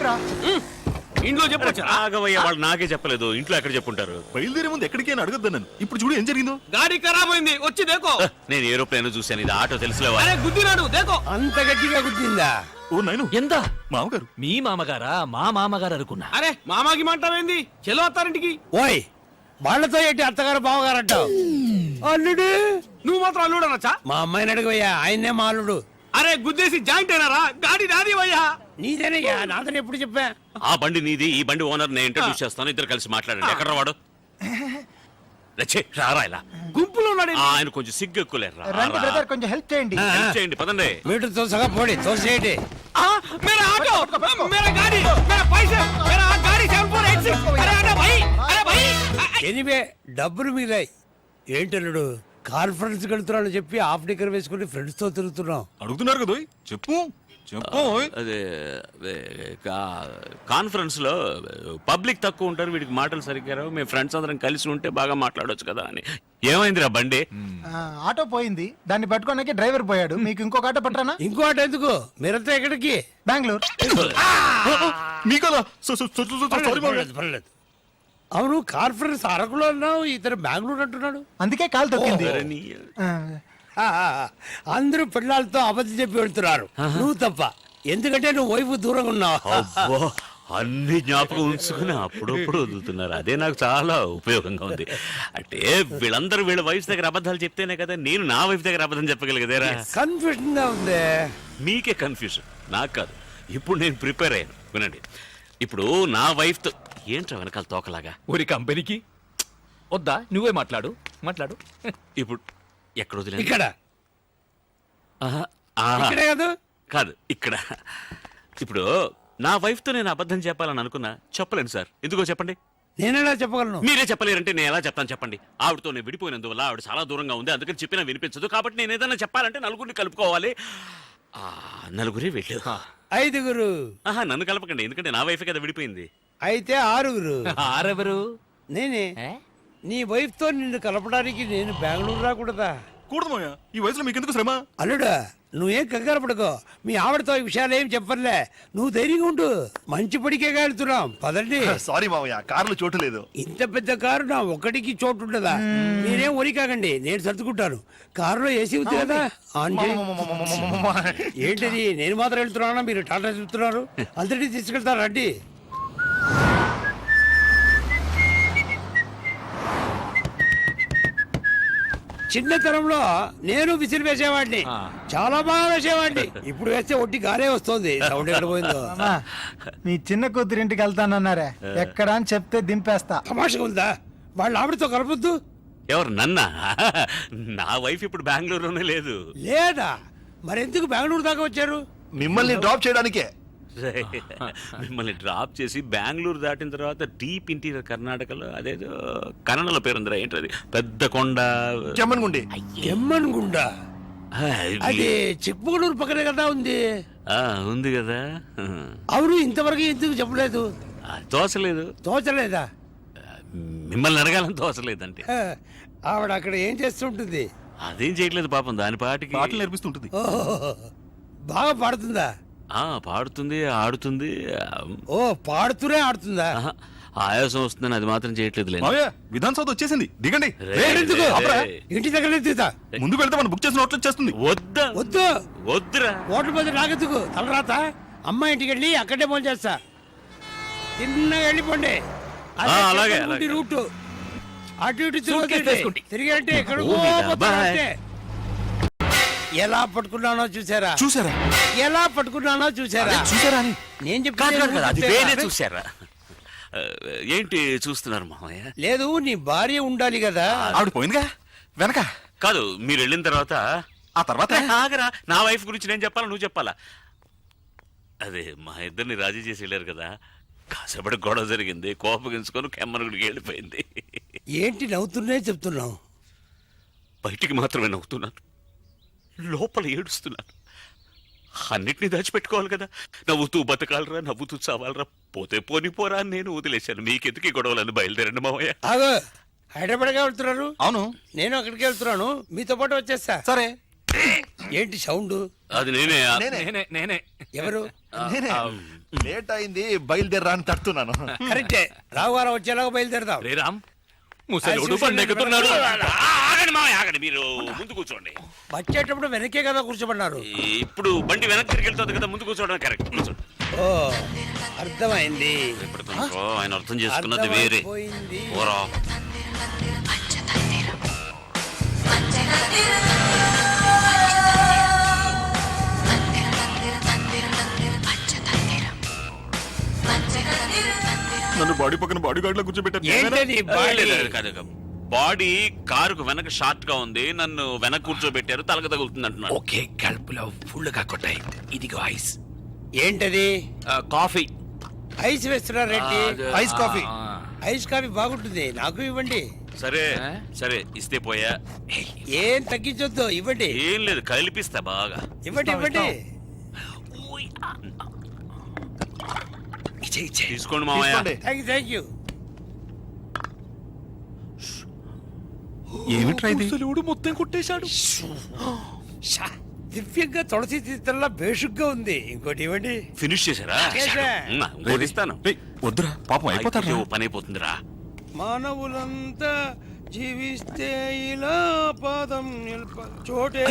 చెప్పరా? ఇంట్లో చెప్పొచ్చు. ఆగవయ్య, వాళ్ళు నాకే చెప్పలేదు. ఇంట్లో ఎక్కడ చెప్పుంటారు? బయలుదేరే ముందు ఎక్కడికి అని అడగద్దు నన్ను. ఇప్పుడు చూడు ఏం జరిగిందో. గాడి ఖరాబ్ అయింది, వచ్చి దేకో. నేను ఏరోప్లేన్ చూశాను, ఇది ఆటో తెలుసులేవా? అరే గుద్దినాడు, దేకో. అంత గట్టిగా గుద్దిందా? ఓ నాయను, ఎంత? మామగారు. మీ మామగారా? మా మామగారు అనుకున్నా. అరే మామాకి మంటావేంది? చెలో అత్తారింటికి. ఓయ్, వాళ్ళతో ఏంటి అత్తగారు బావగారు అంటావు? అల్లుడు, నువ్వు మాత్రం అల్లుడు అనొచ్చా? మా అమ్మాయిని అడగవయ్యా, ఆయన్నే మా అల్లుడు. అరే గుద్దేసి జాయింట్ అయినారా? గాడి నాది వయ్యా. నీదేనయ్యా, నాదని ఎప్పుడు చెప్పా? ఆ బండి నీది, ఈ బండి ఓనర్ నేను ఇంట్రడ్యూస్ చేస్తాను, ఇద్దరు కలిసి మాట్లాడండి. ఎక్కడ వాడు? రారా ఇలా. గుంపులో ఉన్నాడు. ఆయన కొంచెం సిగ్గు ఎక్కువలేరు. రండి బ్రదర్, కొంచెం హెల్ప్ చేయండి. హెల్ప్ చేయండి, పదండి. మీటర్ తోసగా పోడి, తోసేయండి. मेरा ऑटो, मेरा गाड़ी, मेरा पैसे, मेरा गाड़ी 7486. अरे आना भाई, अरे भाई. ఎనివే డబ్బులు మిగిలాయి. ఏంటల్లుడు, కాన్ఫరెన్స్ వెళ్తున్నాను చెప్పి హాఫ్ డిక్కర్ వేసుకుని ఫ్రెండ్స్ తో తిరుగుతున్నాం. అడుగుతున్నారు కదా, చెప్పు చెప్పు. అదే కాన్ఫరెన్స్ లో పబ్లిక్ తక్కువ ఉంటారు, వీడికి మాటలు సరిగ్గా రావు. మేము ఫ్రెండ్స్ అందరం కలిసి ఉంటే బాగా మాట్లాడొచ్చు కదా అని. ఏమైందిరా బండి? ఆటో పోయింది, దాన్ని పట్టుకోడానికి డ్రైవర్ పోయాడు. మీకు ఇంకొక ఆటో పట్టరానా? ఇంకో ఆట ఎందుకు? మీరంతా ఎక్కడికి? బెంగళూరు. మీకలా పర్లేదు, పర్లేదు. అవును, కాన్ఫరెన్స్ అరకులో అన్నావు, ఇతను బెంగళూరు అంటున్నాడు. అందుకే కాలు తొక్కింది. అందరూ పిల్లలతో అబద్ధం చెప్పి వెళ్తున్నారు, నువ్వు తప్ప. ఎందుకంటే నువ్వు వైపు దూరంగా ఉన్నావు. అబ్బో, అన్ని జ్ఞాపకం ఉంచుకుని అప్పుడప్పుడు వదులుతున్నారు. అదే నాకు చాలా ఉపయోగంగా ఉంది. అంటే వీళ్ళందరూ వీళ్ళ వైఫ్ దగ్గర అబద్ధాలు చెప్తేనే కదా నేను నా వైఫ్ దగ్గర అబద్ధం చెప్పగలిగేదేరా. కన్ఫ్యూజన్ గా ఉంది. మీకే కన్ఫ్యూజన్, నాకు కాదు. ఇప్పుడు నేను ప్రిపేర్ అయ్యాను, వినండి. ఇప్పుడు నా వైఫ్ తో ఏంట్రా వెనకాల తోకలాగా? ఊరి కంపెనీకి వద్దా? నువ్వే మాట్లాడు. ఇప్పుడు ఎక్కడ వదిలేదు? ఇక్కడ ఇక్కడే కాదు, కాదు ఇక్కడ. ఇప్పుడు నా వైఫ్ తో నేను అబద్ధం చెప్పాలని అనుకున్నా, చెప్పలేను సార్. ఎందుకో చెప్పండి. నేనేలా చెప్పగలను? మీరే చెప్పలేరంటే నేను ఎలా చెప్తాను చెప్పండి. ఆవిడతో నేను విడిపోయినందువల్ల ఆవిడ చాలా దూరంగా ఉంది, అందుకని చెప్పినా వినిపించదు. కాబట్టి నేను ఏదైనా చెప్పాలంటే నలుగురిని కలుపుకోవాలి. నలుగురే వెళ్ళు. 5గురు. నన్ను కలపకండి, ఎందుకంటే నా వైఫ్ కదా విడిపోయింది. అయితే 6గురు. ఆరెవరు? నేనే. నీ వైఫ్ తో నిన్ను కలపడానికి నేను బెంగళూరు రాకూడదా? కూడదు మాయా, ఈ వయసులో మీకెందుకు శ్రమ? అల్లుడా, నువ్వేం కంగారు పడుకో. మీ ఆవిడతో ఈ విషయాలు ఏం చెప్పర్లే. నువ్వు ధైర్యంగా ఉండు. మంచి పడికే వెళ్తున్నాం, పదండి. సారీ మామయ్య, కారులో చోటు లేదు. ఇంత పెద్ద కారు నా ఒక్కడికి చోటు ఉండదా? మీరేం ఒరి కాకండి, నేను సర్దుకుంటాను. కారులో ఏసీ ఉంది కదా, ఆన్ చేయి. ఏంటిది, నేను మాత్రం వెళ్తున్నానా? మీరు టాటా చెప్తున్నారు. అందరినీ తీసుకెళ్తారు, రండి. చిన్నతనంలో నేను విసిరి వేసేవాడిని, చాలా బాగా వేసేవాడిని. ఇప్పుడు వేస్తే ఒట్టి గారే వస్తుంది. సౌండ్ ఎక్కడ పోయిందో. మీ చిన్న కూతురింటికి వెళ్తానన్నారే, ఎక్కడ అని చెప్తే దింపేస్తా. తమాషగా ఉందా? వాళ్ళ ఆవిడతో కలపొద్దు. ఎవరు, నన్నా? నా వైఫ్ ఇప్పుడు బెంగళూరులోనే లేదు. లేదా? మరెందుకు బెంగళూరు దాకా వచ్చారు? మిమ్మల్ని డ్రాప్ చేయడానికే. మిమ్మల్ని డ్రాప్ చేసి బెంగళూరు దాటిన తర్వాత డీప్ ఇంటీరియర్ కర్ణాటకలో అదేదో కన్నడలో పేరుందిరా, ఏంటది, పెద్ద కొండ, చెమ్మన్గుండి. ఎమ్మన్గుండ? అది చిక్మగళూరు పక్కనే కదా ఉంది. ఉంది కదా. అవును, ఇంతవరకు ఎందుకు చెప్పలేదు? తోసలేదు. తోచలేదా? మిమ్మల్ని అడగాలని తోసలేదంటే. ఆవిడ అక్కడ ఏం చేస్తుంటుంది? అదేం చేయట్లేదు పాపం, దాని పాటికి పాటలు నేర్పిస్తుంటుంది. బాగా పాడుతుందా? పాడుతుంది, ఆడుతుంది. ఓ, పాడుతూనే ఆడుతుందా? ఆయాసం వస్తుందని అది మాత్రం చేయట్లేదు. మామయ్య, విధాన్ సౌధ వచ్చేసింది, దిగండి. ఇంటి దగ్గర తీతా. ముందుకు వెళ్తే మనం బుక్ చేసిన హోటల్ వచ్చేస్తుంది. వద్దా? వద్దు, వద్దురా. హోటల్ పోతే నాకెందుకు తలరాత? అమ్మ ఇంటికి వెళ్ళి అక్కడే ఫోన్ చేస్తా. తిన్నగా వెళ్ళిపోండి. అలాగే రూట్ అటు ఇటు తిరిగి అంటే ఎక్కడ ఎలా పట్టుకున్నానో చూసారా? చూసారా? ఎలా పట్టుకున్నానో చూసారా? చూసారా అని నేను చెప్పాను. చూసారా? ఏంటి చూస్తున్నారు మామయ్య? లేదు, నీ భార్య ఉండాలి కదా. ఆవిడ పోయిందిగా వెనక. కాదు, మీరు వెళ్ళిన తర్వాత. ఆ తర్వాత ఆగరా, నా వైఫ్ గురించి నేను చెప్పాలా నువ్వు చెప్పాలా? అదే మా ఇద్దరిని రాజీ చేసి వెళ్ళారు కదా, కాసేపటి గొడవ జరిగింది, కోపగించుకొని కెమ్మనుడికి వెళ్ళిపోయింది. ఏంటి నవ్వుతున్నాయి చెప్తున్నావు? బయటికి మాత్రమే నవ్వుతున్నాను, లోపల ఏడుస్తున్నాను. అన్నిటినీ దాచిపెట్టుకోవాలి కదా. నవ్వుతూ బతకాలరా, నవ్వుతూ చావాలరా, పోతే పోరా అని నేను వదిలేశాను. మీకెందుకు గొడవలని బయలుదేరండి మావయ్య. హైదరాబాద్గా వెళ్తున్నారు? అవును, నేను అక్కడికి వెళ్తున్నాను, మీతో పాటు వచ్చేస్తా. సరే. ఏంటి సౌండ్? అది నేనే నేనే ఎవరు? నేనే లేట్ అయింది బయలుదేరా అని తడుతున్నాను. కరెక్టే, రావుగారం వచ్చేలాగా బయలుదేరదాం. రే రామ్ ముసలోడు బండి ఎక్కుతున్నాడు. ఆగండి మావయ్య, ఆగండి. మీరు ముందు కూర్చోండి. వచ్చేటప్పుడు వెనకే కదా కూర్చోబడినారు. ఇప్పుడు బండి వెనక్కి తిరిగి వెళ్తుంది కదా, ముందు కూర్చోవడం కరెక్ట్. కూర్చోండి. ఓ అర్థమైంది. ఇప్పుడు ఆయన అర్థం చేసుకున్నది వేరే. అర్థమైపోయింది. ఓరా నన్ను బాడీ పక్కన బాడీ గార్డ్ లో కూర్చోబెట్టారు. ఏంటది బాడీ? కాదు, బాడీ కారుకు వెనక షార్ట్ గా ఉంది, నన్ను వెనక కూర్చోబెట్టారు, తలక తగులుతుంది అంటున్నాడు. ఓకే, కడుపులో ఫుల్ గా కొట్టాయి. ఇదిగో ఐస్. ఏంటది? కాఫీ. ఐస్ వేస్తున్నారేంటి? Ice coffee. ఐస్ కాఫీ బాగుంటుంది, నాకు ఇవ్వండి. సరే సరే, ఇస్తే పోయా. ఏం తగ్గించొద్దు, ఇవ్వండి. ఏం లేదు, కలిపిస్తా బాగా. ఇవ్వండి ఇవ్వండి. తీసుకోండి మామయ్య. తీసుకోండి. Thank you. ఏమిట్రా ఇది? ముసలోడు మొత్తం కొట్టేశాడు. దివ్యంగా తులసి తీర్థంలా బేషుగ్గా ఉంది. ఇంకోటి ఇవ్వండి. ఫినిష్ చేశారా? చేశా. ఇంకోటి ఇస్తాను. రేయ్, వద్దురా పాపం అయిపోతారు. అయ్యో, పని అయిపోతుందిరా. మానవులంతా జీవిస్తే ఇలా పాదం చోటే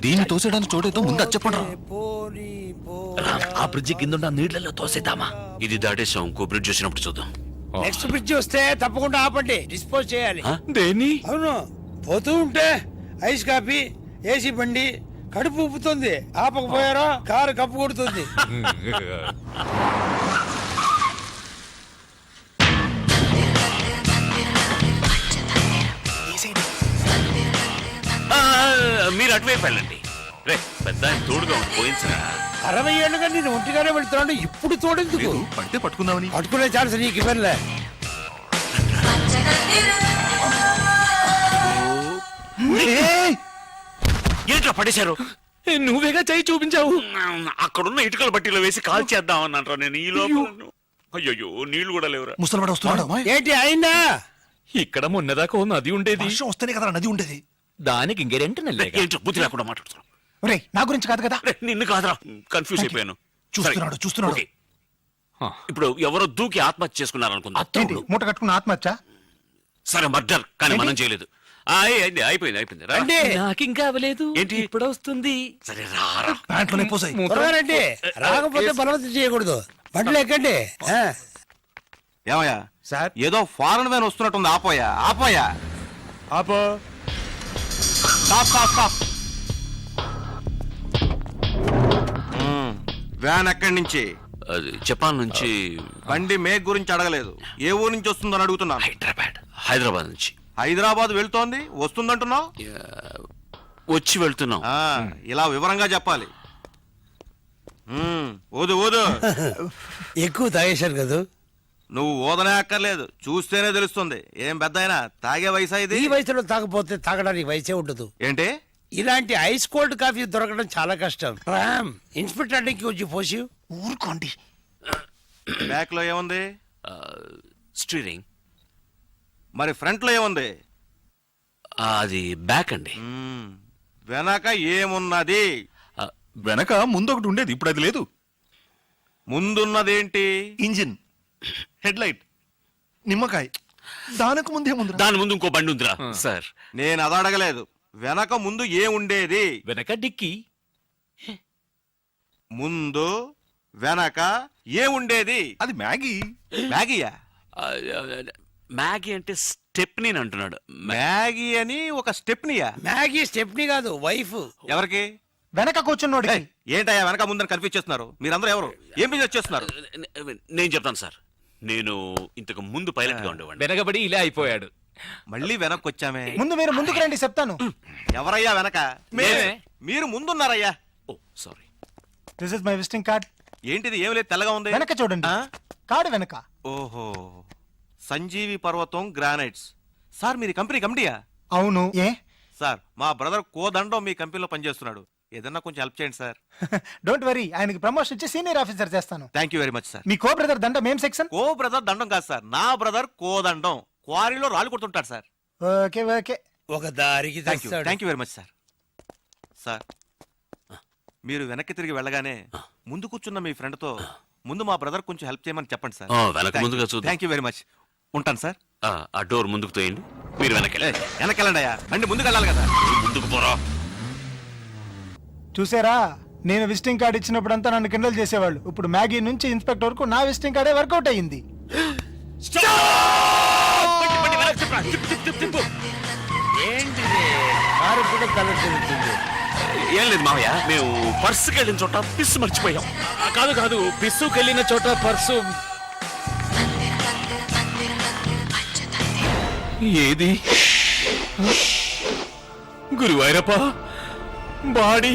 దీన్ని తోసేయడానికి చోటేదో ముందు అది చెప్పండి రా. పోనీ ఆ బ్రిడ్జి కింద ఉన్న నీళ్లలో తోసేద్దామా? ఇది దాటేసాం, ఇంకో బ్రిడ్జ్ వచ్చినప్పుడు చూద్దాం. నెక్స్ట్ బ్రిడ్జ్ వస్తే తప్పకుండా ఆపండి, డిస్పోజ్ చేయాలి. ఆ? దేని? అవును, పోతూ ఉంటే ఐస్ కాఫీ, ఏసీ బండి కడుపు ఉప్పుతుంది. ఆపకపోయారో కారు కప్పు కొడుతుంది. ఆ, మీరు అటువైపు వెళ్ళండి. రే, పెద్ద ఆయన తోడుగా ఉంది, పోయించరా. 60 ఏళ్ళుగా నేను ఒంటిగానే వెళ్తున్నాను, ఇప్పుడు తోడెందుకు? పడితే పట్టుకుందామని. పట్టుకునే ఛాన్స్ నీకు ఇవ్వలే. ఏంట్రా పడేశారు? నువ్వేగా చేయి చూపించావు. అక్కడున్న ఇటుకల బట్టీలో వేసి కాల్ చేద్దాం అన్నారా నేను ఈ లోపల. అయ్యో, నీళ్లు కూడా లేవురా. ముసలివాడు వస్తున్నాడు. ఏంటి అయిందా? ఇక్కడ మొన్నదాకా ఓ నది ఉండేది, వర్షం వస్తేనే కదా నది ఉండేది. దానికి ఇంక రెండు నెలలేగా. ఏంటో బుద్ధి లేకుండా మాట్లాడుతున్నావు. ఒరేయ్, నా గురించి కాదు కదా. రే, నిన్ను కాదురా, కన్ఫ్యూజ్ అయిపోయాను. చూస్తున్నాడు, సరే, చూస్తున్నాడు. ఓకే. ఇప్పుడు ఎవరో దూకి ఆత్మహత్య చేసుకున్నారు అనుకుందా? ఏంటి మూట కట్టుకున్న ఆత్మహత్య? సరే, మర్డర్, కానీ మనం చేయలేదు. అయిపోయింది రా. రండి. నాకు ఇంకా అవ్వలేదు. ఏంటి? ఇప్పుడు వస్తుంది. సరే రారా. ప్యాంట్లోనే పోసాయి. త్వరగా రండి, రాకపోతే బలవంతం చేయకూడదు. బండ్లు ఎక్కండి. ఏమయ్యా సార్, ఏదో ఫారెన్ వ్యాన్ వస్తున్నట్టుంది. ఆపోయా ఆపోయా. ఆపో. Stop stop stop. వ్యాన్ ఎక్కడి నుంచి? అది జపాన్ నుంచి. బండి మేక్ గురించి అడగలేదు, ఏ ఊరు నుంచి వస్తుందని అడుగుతున్నాను. హైదరాబాద్ నుంచి. హైదరాబాద్ వెళ్తోంది, వస్తుందంటున్నావు. వచ్చి వెళ్తున్నాం. ఇలా వివరంగా చెప్పాలి. ఊదు ఊదు. ఎక్కువ తాగేశారు కదా. నువ్వు ఊదనే అక్కర్లేదు, చూస్తేనే తెలుస్తుంది. ఏం పెద్ద అయినా తాగే వయసా ఇది? ఈ వయసులో తాగపోతే తాగడానికి వయసే ఉండదు. ఏంటి? ఇలాంటి ఐస్ కోల్డ్ కాఫీ దొరకడం చాలా కష్టం. రామ్, ఇన్స్పెక్టర్ కి వచ్చి పోసి. ఊరుకోండి. బ్యాక్ లో ఏముంది? స్టీరింగ్. మరి ఫ్రంట్ లో ఏముంది? అది బ్యాక్ అండి. వెనక ఏమున్నది? వెనక ముందు ఒకటి ఉండేది, ఇప్పుడు అది లేదు. ముందున్నదేంటి? ఇంజిన్, హెడ్ లైట్, నిమ్మకాయ. దానికి ముందే ముందు దాని ముందు ఇంకో బండి ఉందిరా సార్. నేను అది అడగలేదు. వెనక ముందు ఏముండేది? వెనక డిక్కి. ముందు వెనక ఏముండేది? అది మ్యాగీ. మ్యాగీయా? మ్యాగీ అంటే స్టెప్నీ అంటున్నాడు. మ్యాగీ అని ఒక స్టెప్నియా? మ్యాగీ స్టెప్నీ కాదు, వైఫ్. ఎవరికి? వెనక కూర్చున్నోడి. ఏంటయ్యా వెనక ముందని కన్ఫ్యూజ్ చేస్తున్నారు? మీరందరూ ఎవరు? ఏం బిజినెస్ చేస్తున్నారు? నేను చెప్తాను సార్. నేను ఇంతకు ముందు పైలట్ గా ఉండేవాడిని. వెనకబడి ఇలా అయిపోయాడు. మళ్ళీ వెనక్కి వచ్చామే. ముందు మీరు ముందుకు రండి, చెప్తాను. ఎవరయ్యా వెనక? మేమే. మీరు ముందున్నారయ్యా. Oh sorry. This is my visiting card. ఏంటిది? ఏం లేదు, తెల్లగా ఉంది. వెనక చూడండి, కార్డు వెనక. ఓహో, సంజీవి పర్వతం గ్రానైట్స్. సార్ మీరు కంపెనీ కమిటీయా? అవును. ఏ? సార్ మా బ్రదర్ కోదండం మీ కంపెనీలో పనిచేస్తున్నాడు. ఏదన్నా కొంచెం హెల్ప్ చేయండి సార్. డోంట్ వరీ, ఆయనకి ప్రమోషన్ ఇచ్చి సీనియర్ ఆఫీసర్ చేస్తాను. Thank you very much sir. Me co brother దండం ఏం సెక్షన్? కో బ్రదర్ దండం కాదు సార్, నా బ్రదర్ కోదండం క్వారీలో రాళ్ళు కొడుతుంటాడు సార్. Okay okay. ఒక దారికి thank you very much sir. Sir మీరు వెనక్కి తిరిగి వెళ్ళగానే ముందు కూర్చున్న మీ ఫ్రెండ్ తో ముందు మా బ్రదర్ కొంచెం హెల్ప్ చేయమని చెప్పండి సార్. వెనక ముందుగా చూద్దాం. Thank you very much. ఉంటాను సార్. ఆ డోర్ ముందుకు తోయండి, మీరు వెనకెళ్ళి వెనకెళ్ళండి అయ్యా, బండి ముందుకు వెళ్ళాలి కదా. ముందుకు పోరా. చూసారా, నేను విజిటింగ్ కార్డు ఇచ్చినప్పుడంతా నన్ను కిండల్ చేసేవాళ్ళు. ఇప్పుడు మ్యాగీ నుంచి ఇన్స్పెక్టర్ వరకు నా విజిటింగ్ కార్డే వర్కౌట్ అయ్యింది. బండి వెనక్కి తిప్పరా. తిప్పు. ఏంటిది కారు కూడా కలర్ తిరుగుతుంది. ఏం లేదు మావయ్య, మేము పర్సుకి వెళ్ళిన చోట పిస్సు మర్చిపోయాం. కాదు పిస్సుకి వెళ్ళిన చోట పర్సు ఏది గురువాయూరప్ప బాడీ